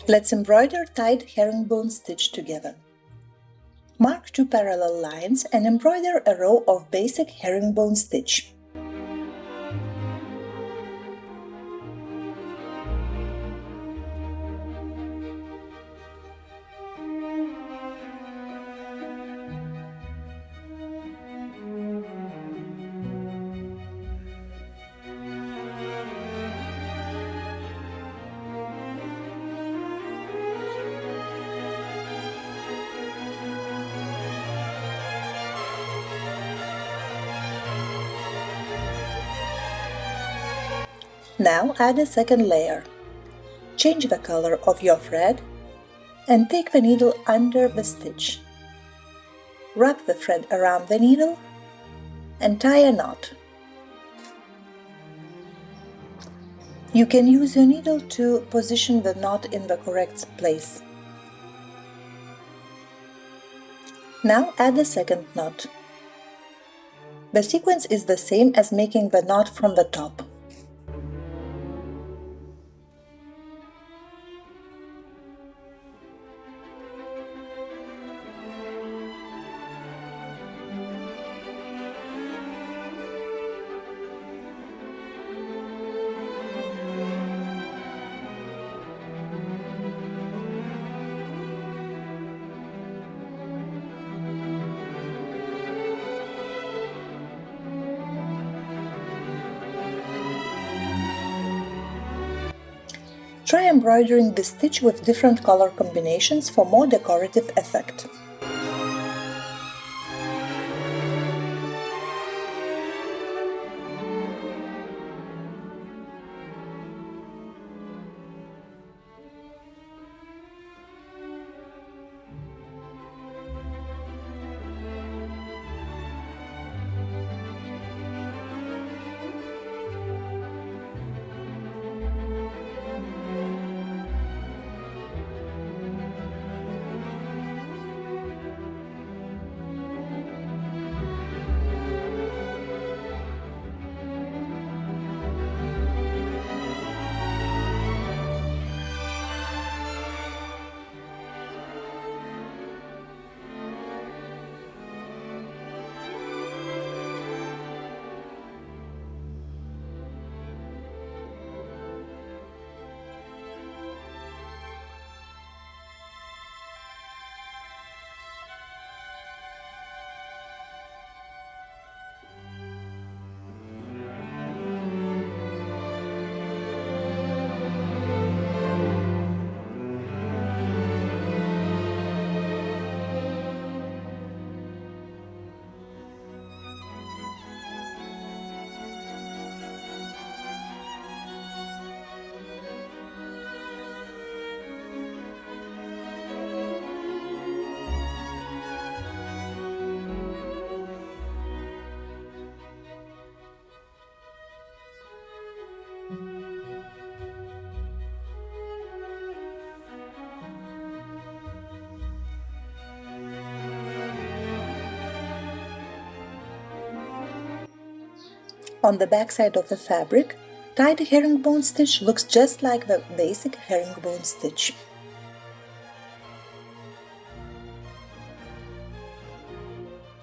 Let's embroider tied herringbone stitch together. Mark 2 parallel lines and embroider a row of basic herringbone stitch. Now add a second layer. Change the color of your thread and take the needle under the stitch. Wrap the thread around the needle and tie a knot. You can use your needle to position the knot in the correct place. Now add the second knot. The sequence is the same as making the knot from the top. Try embroidering the stitch with different color combinations for more decorative effect. On the back side of the fabric, tied herringbone stitch looks just like the basic herringbone stitch.